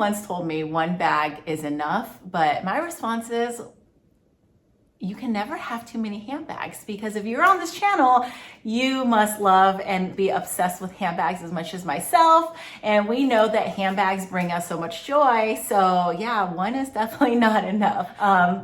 once told me one bag is enough, but my response is, you can never have too many handbags, because if you're on this channel, you must love and be obsessed with handbags as much as myself. And we know that handbags bring us so much joy. So yeah, one is definitely not enough.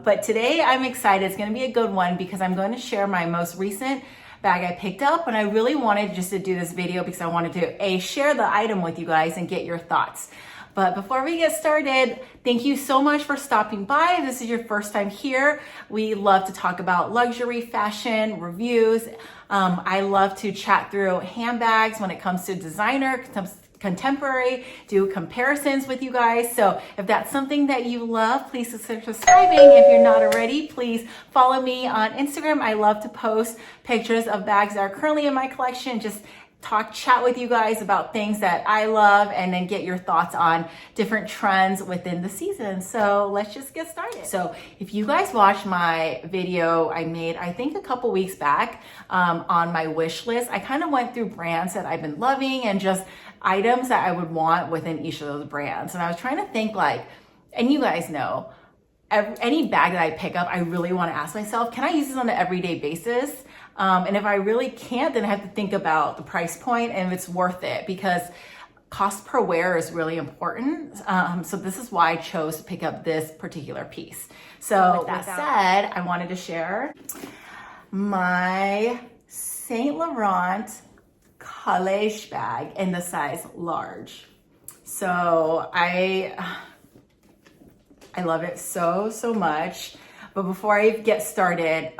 But today I'm excited. It's going to be a good one because I'm going to share my most recent bag I picked up. And I really wanted just to do this video because I wanted to share the item with you guys and get your thoughts. But before we get started, thank you so much for stopping by. If this is your first time here, we love to talk about luxury, fashion, reviews. I love to chat through handbags when it comes to designer, contemporary, do comparisons with you guys. So if that's something that you love, please consider subscribing. If you're not already, please follow me on Instagram. I love to post pictures of bags that are currently in my collection, just chat with you guys about things that I love, and then get your thoughts on different trends within the season. So let's just get started. So if you guys watched my video I made, I think a couple weeks back on my wish list, I kind of went through brands that I've been loving and just items that I would want within each of those brands. And I was trying to think and you guys know, any bag that I pick up, I really want to ask myself, can I use this on an everyday basis? And if I really can't, then I have to think about the price point and if it's worth it, because cost per wear is really important. So this is why I chose to pick up this particular piece. So with that said, I wanted to share my Saint Laurent College bag in the size large. So I love it so much. But before I get started,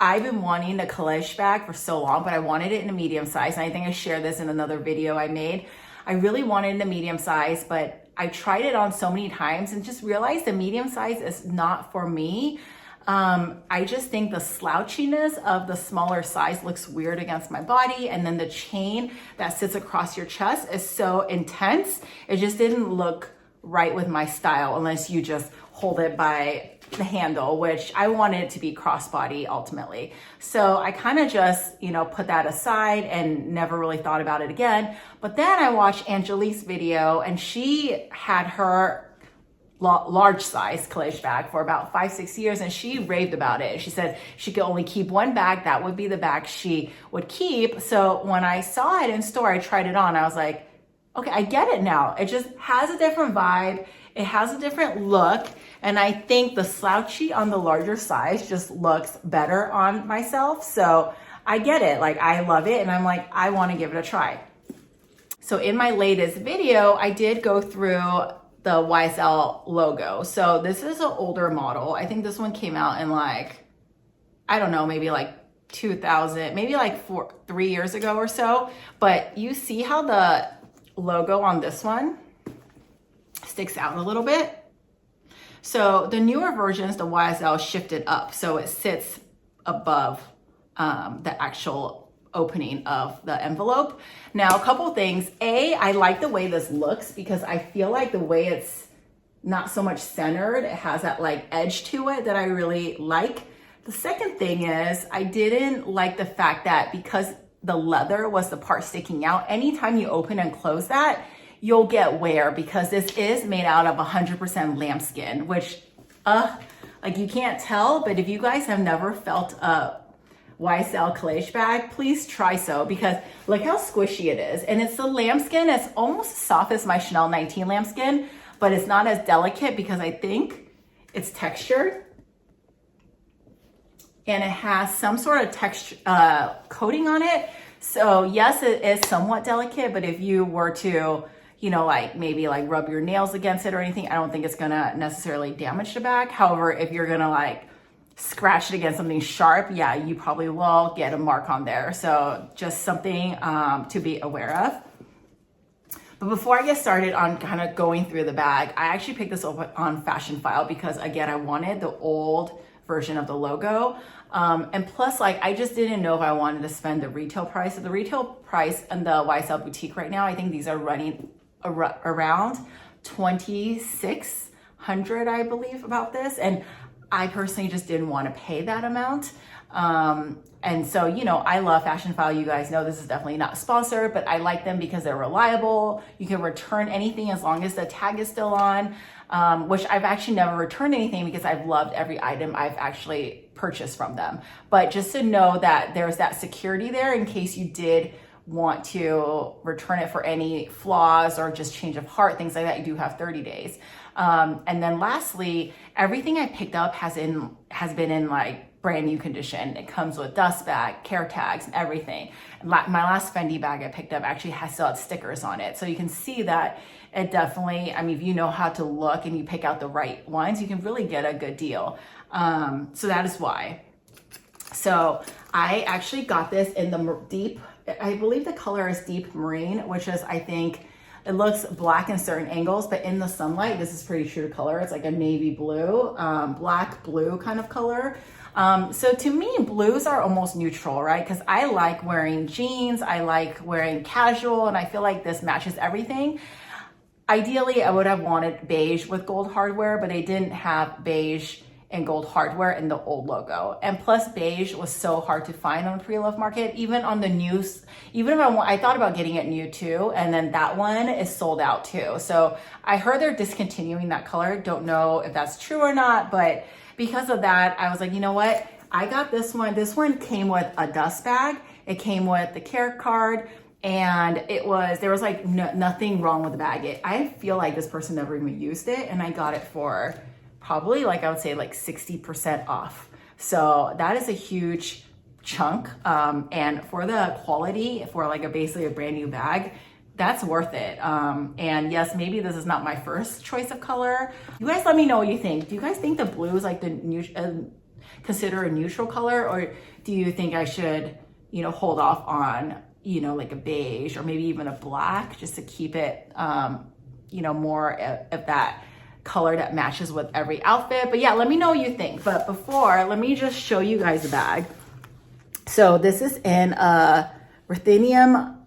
I've been wanting a college bag for so long, but I wanted it in a medium size. And I think I shared this in another video I made. I really wanted it in a medium size, but I tried it on so many times and just realized the medium size is not for me. I just think the slouchiness of the smaller size looks weird against my body. And then the chain that sits across your chest is so intense. It just didn't look right with my style unless you just hold it by the handle, which I wanted it to be crossbody ultimately. So I kind of just, put that aside and never really thought about it again. But then I watched Angelique's video, and she had her large size college bag for about 5-6 years, and she raved about it. She said she could only keep one bag. That would be the bag she would keep. So when I saw it in store, I tried it on. I was like, okay, I get it now. It just has a different vibe. It has a different look. And I think the slouchy on the larger size just looks better on myself. So I get it. I love it. And I'm like, I want to give it a try. So in my latest video, I did go through the YSL Logo. So this is an older model. I think this one came out in I don't know, maybe 2000, maybe 3 years ago or so. But you see how the logo on this one sticks out a little bit. So the newer versions, the YSL shifted up, so it sits above the actual opening of the envelope. Now, a couple things. I like the way this looks because I feel like the way it's not so much centered, it has that edge to it that I really like. The second thing is I didn't like the fact that because the leather was the part sticking out, anytime you open and close that, you'll get wear, because this is made out of 100% lambskin, which you can't tell, but if you guys have never felt a YSL College bag, please try so, because look how squishy it is. And it's the lambskin. It's almost as soft as my Chanel 19 lambskin, but it's not as delicate because I think it's textured. And it has some sort of texture coating on it. So yes, it is somewhat delicate, but if you were to maybe rub your nails against it or anything, I don't think it's gonna necessarily damage the bag. However, if you're gonna scratch it against something sharp, yeah, you probably will get a mark on there. So just something to be aware of. But before I get started on kind of going through the bag, I actually picked this up on Fashion File because again, I wanted the old version of the logo. And plus, I just didn't know if I wanted to spend the retail price. So the retail price in the YSL boutique right now, I think these are running around $2,600, I believe, about this. And I personally just didn't want to pay that amount. And so, you know, I love Fashion File. You guys know this is definitely not sponsored, but I like them because they're reliable. You can return anything as long as the tag is still on, which I've actually never returned anything because I've loved every item I've actually purchased from them. But just to know that there's that security there in case you did want to return it for any flaws or just change of heart, things like that, you do have 30 days. And then lastly, everything I picked up has been in like brand new condition. It comes with dust bag, care tags, and everything. My last Fendi bag I picked up actually still had stickers on it. So you can see that it definitely, I mean, if you know how to look and you pick out the right ones, you can really get a good deal. So that is why. So I actually got this in the deep, I believe the color is deep marine, which is, I think, it looks black in certain angles, but in the sunlight, this is pretty true to color. It's like a navy blue, black blue kind of color. So to me, blues are almost neutral, right? Because I like wearing jeans, I like wearing casual, and I feel like this matches everything. Ideally, I would have wanted beige with gold hardware, but they didn't have beige and gold hardware in the old logo. And plus beige was so hard to find on the pre-loved market, even on the new, even if I thought about getting it new too, and then that one is sold out too. So I heard they're discontinuing that color. Don't know if that's true or not, but because of that, I was like, you know what? I got this one. This one came with a dust bag. It came with the care card, and there was like nothing wrong with the bag. I feel like this person never even used it, and I got it for probably like, I would say like 60% off. So that is a huge chunk. And for the quality, for like basically a brand new bag, that's worth it. And yes, maybe this is not my first choice of color. You guys let me know what you think. Do you guys think the blue is like the consider a neutral color, or do you think I should, you know, hold off on, you know, like a beige or maybe even a black just to keep it, you know, more of that color that matches with every outfit? But yeah, let me know what you think. But before, let me just show you guys the bag. So this is in a ruthenium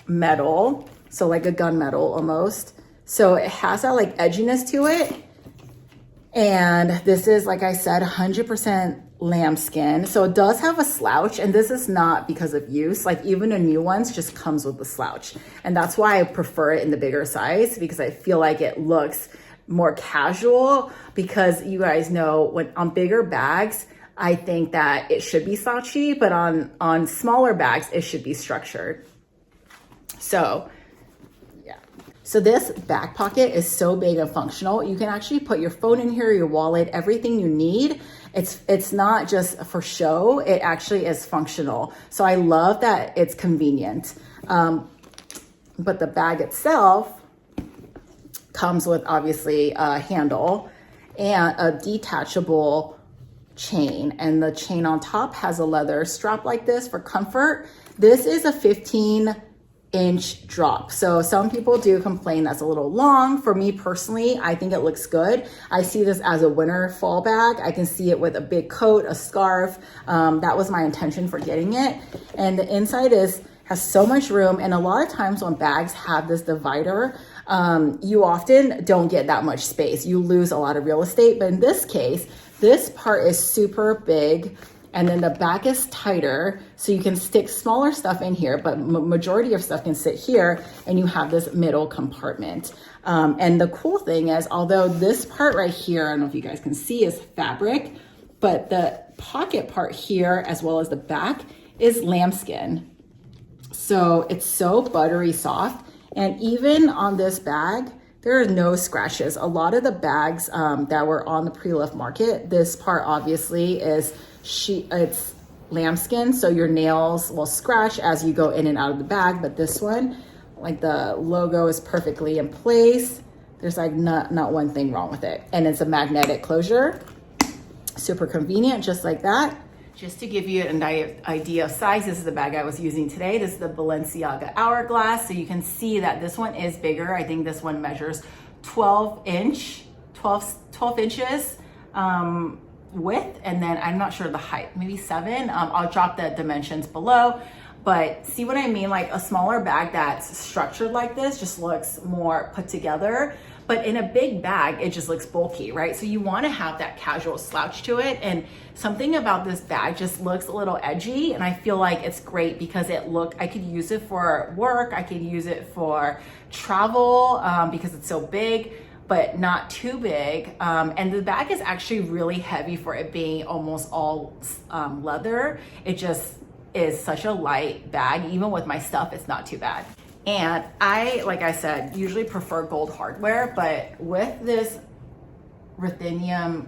metal, so like a gunmetal almost. So it has that like edginess to it. And this is, like I said, 100% lambskin. So it does have a slouch, and this is not because of use. Like even the new ones just comes with the slouch. And that's why I prefer it in the bigger size, because I feel like it looks more casual, because you guys know when on bigger bags, I think that it should be slouchy, but on smaller bags, it should be structured. So yeah. So this back pocket is so big and functional. You can actually put your phone in here, your wallet, everything you need. It's not just for show, it actually is functional. So I love that it's convenient. But the bag itself comes with obviously a handle and a detachable chain, and the chain on top has a leather strap like this for comfort. This is a 15-inch drop. So some people do complain that's a little long. For me personally, I think it looks good. I see this as a winter fall bag. I can see it with a big coat, a scarf. That was my intention for getting it. And the inside has so much room. And a lot of times when bags have this divider, you often don't get that much space. You lose a lot of real estate. But in this case, this part is super big, and then the back is tighter, so you can stick smaller stuff in here, but majority of stuff can sit here, and you have this middle compartment. And the cool thing is, although this part right here, I don't know if you guys can see, is fabric, but the pocket part here, as well as the back, is lambskin. So it's so buttery soft. And even on this bag, there are no scratches. A lot of the bags that were on the pre-loved market, this part obviously is it's lambskin, so your nails will scratch as you go in and out of the bag. But this one, like the logo is perfectly in place. There's like not one thing wrong with it. And it's a magnetic closure, super convenient, just like that. Just to give you an idea of size, this is the bag I was using today. This is the Balenciaga Hourglass. So you can see that this one is bigger. I think this one measures 12 inches width, and then I'm not sure the height, maybe 7. I'll drop the dimensions below. But see what I mean? Like a smaller bag that's structured like this just looks more put together. but in a big bag, it just looks bulky, right? So you wanna have that casual slouch to it. And something about this bag just looks a little edgy, and I feel like it's great because I could use it for work, I could use it for travel because it's so big, but not too big. And the bag is actually really heavy for it being almost all leather. It just is such a light bag. Even with my stuff, it's not too bad. And I, like I said, usually prefer gold hardware, but with this ruthenium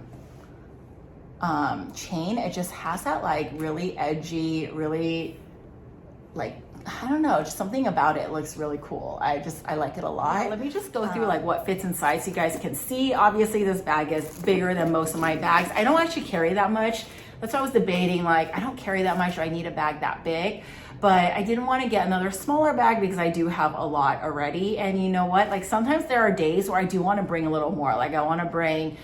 chain, it just has that like really edgy, really like, I don't know, just something about it looks really cool. I like it a lot. Yeah, let me just go through like what fits inside so you guys can see. Obviously this bag is bigger than most of my bags. I don't actually carry that much. That's why I was debating, like, I don't carry that much, or I need a bag that big. But I didn't want to get another smaller bag because I do have a lot already. And you know what? Like sometimes there are days where I do want to bring a little more. Like I want to bring,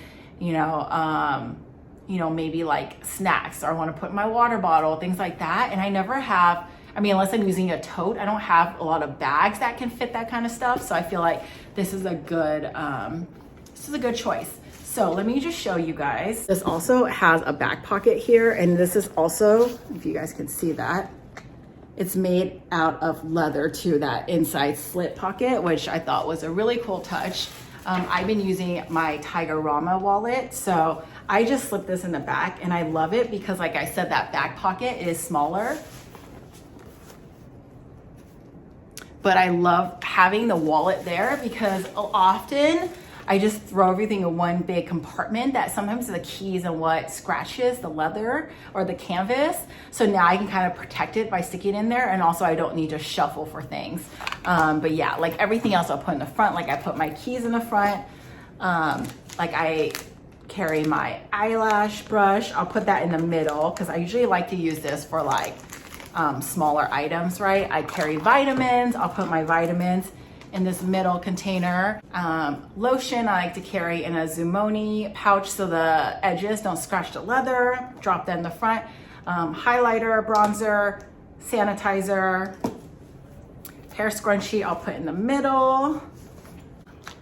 maybe like snacks, or I want to put my water bottle, things like that. And I never have, unless I'm using a tote, I don't have a lot of bags that can fit that kind of stuff. So I feel like this is a good choice. So let me just show you guys. This also has a back pocket here, and this is also, if you guys can see that, it's made out of leather to that inside slit pocket, which I thought was a really cool touch. I've been using my Tigerama wallet, so I just slipped this in the back, and I love it because, like I said, that back pocket is smaller. But I love having the wallet there because often I just throw everything in one big compartment that sometimes the keys and what scratches the leather or the canvas. So now I can kind of protect it by sticking it in there, and also I don't need to shuffle for things. But yeah, like everything else I'll put in the front, like I put my keys in the front. Like I carry my eyelash brush, I'll put that in the middle because I usually like to use this for like smaller items, right? I carry vitamins, I'll put my vitamins in this middle container. Lotion I like to carry in a Zumoni pouch so the edges don't scratch the leather, drop that in the front. Highlighter, bronzer, sanitizer, hair scrunchie I'll put in the middle.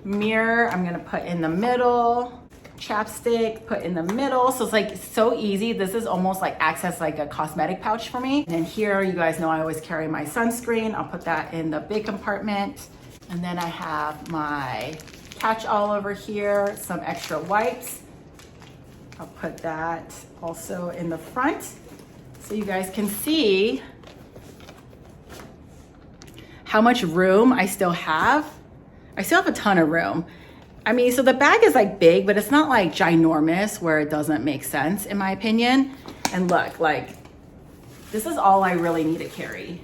Mirror I'm gonna put in the middle. Chapstick put in the middle. So it's like so easy. This is almost like acts as like a cosmetic pouch for me. And then here, you guys know I always carry my sunscreen. I'll put that in the big compartment. And then I have my catch-all over here, some extra wipes. I'll put that also in the front so you guys can see how much room I still have. I still have a ton of room. So the bag is like big, but it's not like ginormous where it doesn't make sense in my opinion. And look, like this is all I really need to carry.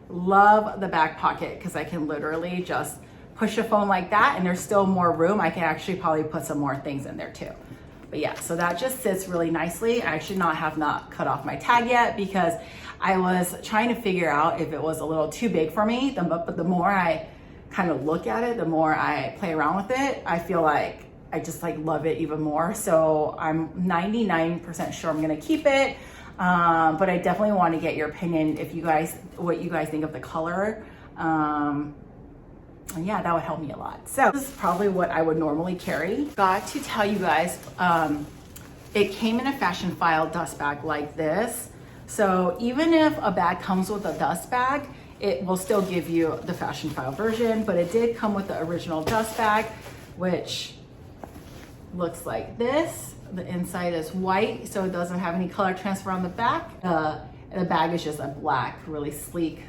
Love the back pocket because I can literally just push a phone like that and there's still more room. I can actually probably put some more things in there too. But yeah, so that just sits really nicely. I should have not cut off my tag yet because I was trying to figure out if it was a little too big for me. But the more I kind of look at it, the more I play around with it, I feel like I just like love it even more. So I'm 99% sure I'm gonna keep it. But I definitely want to get your opinion what you guys think of the color. And yeah, that would help me a lot. So this is probably what I would normally carry. Got to tell you guys, it came in a fashion file dust bag like this. So even if a bag comes with a dust bag, it will still give you the fashion file version, but it did come with the original dust bag, which looks like this. The inside is white, so it doesn't have any color transfer on the back. The bag is just a black, really sleek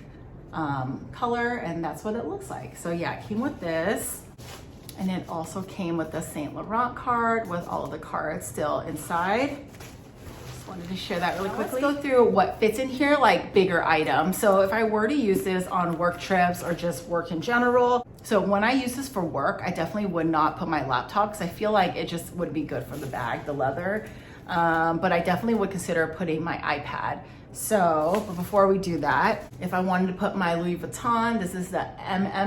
color, and that's what it looks like. So yeah, it came with this. And it also came with the Saint Laurent card with all of the cards still inside. Just wanted to share that really quickly. Let's go through what fits in here, like bigger items. So if I were to use this on work trips or just work in general, so when I use this for work, I definitely would not put my laptop because I feel like it just would be good for the bag, the leather. But I definitely would consider putting my iPad. So, but before we do that, if I wanted to put my Louis Vuitton, this is the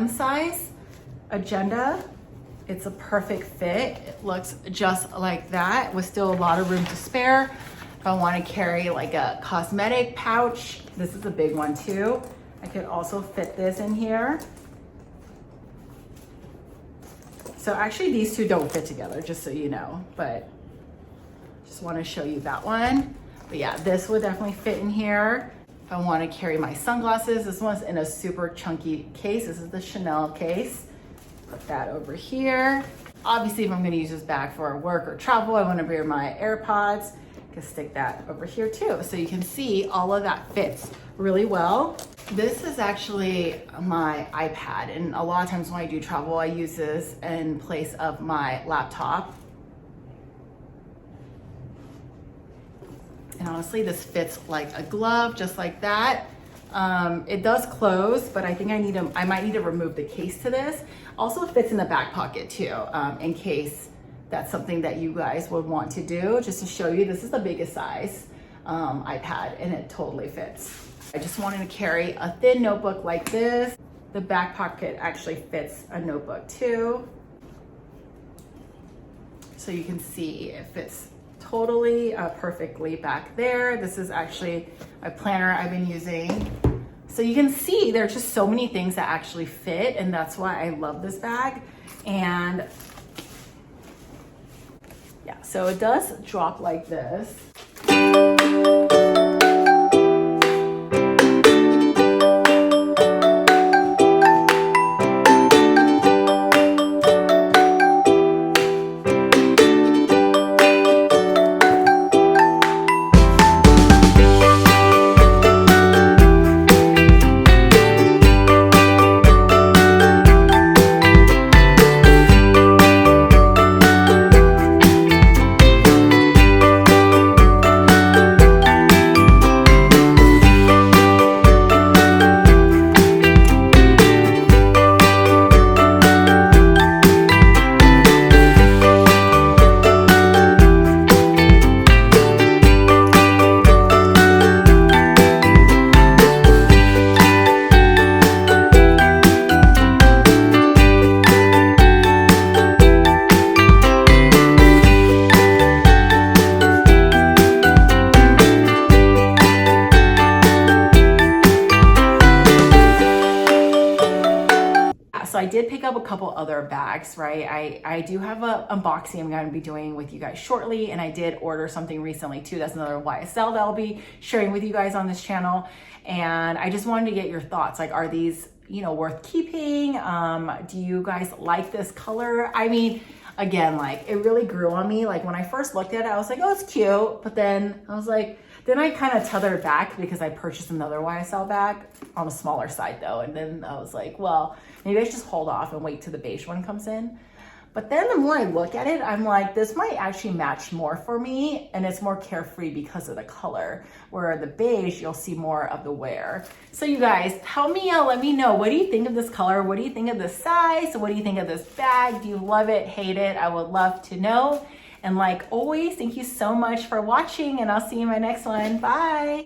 size agenda. It's a perfect fit. It looks just like that with still a lot of room to spare. If I want to carry like a cosmetic pouch, this is a big one too. I could also fit this in here. So actually these two don't fit together, just so you know, but just want to show you that one. But yeah, this would definitely fit in here. If I want to carry my sunglasses, this one's in a super chunky case. This is the Chanel case. Put that over here. Obviously, if I'm going to use this bag for work or travel, I want to wear my AirPods. I can stick that over here too. So you can see all of that fits really well. This is actually my iPad, and a lot of times when I do travel, I use this in place of my laptop. And honestly, this fits like a glove, just like that. It does close, but I think I might need to remove the case to this. Also fits in the back pocket too, in case that's something that you guys would want to do. Just to show you, this is the biggest size iPad, and it totally fits. I just wanted to carry a thin notebook like this. The back pocket actually fits a notebook too. So you can see it fits totally perfectly back there. This is actually a planner I've been using. So you can see there's just so many things that actually fit, and that's why I love this bag. And yeah, so it does drop like this. So I did pick up a couple other bags, right? I do have an unboxing I'm going to be doing with you guys shortly, and I did order something recently too. That's another YSL that I'll be sharing with you guys on this channel. And I just wanted to get your thoughts. Like, are these, you know, worth keeping? Do you guys like this color? I mean, again, like, it really grew on me. Like, when I first looked at it, I was like, oh, it's cute. But then I was like, then I kind of tethered back because I purchased another YSL bag on a smaller side though. And then I was like, well, maybe I should just hold off and wait till the beige one comes in. But then the more I look at it, I'm like, this might actually match more for me, and it's more carefree because of the color, where the beige, you'll see more of the wear. So you guys, tell me, let me know, what do you think of this color? What do you think of this size? What do you think of this bag? Do you love it, hate it? I would love to know. And like always, thank you so much for watching, and I'll see you in my next one. Bye.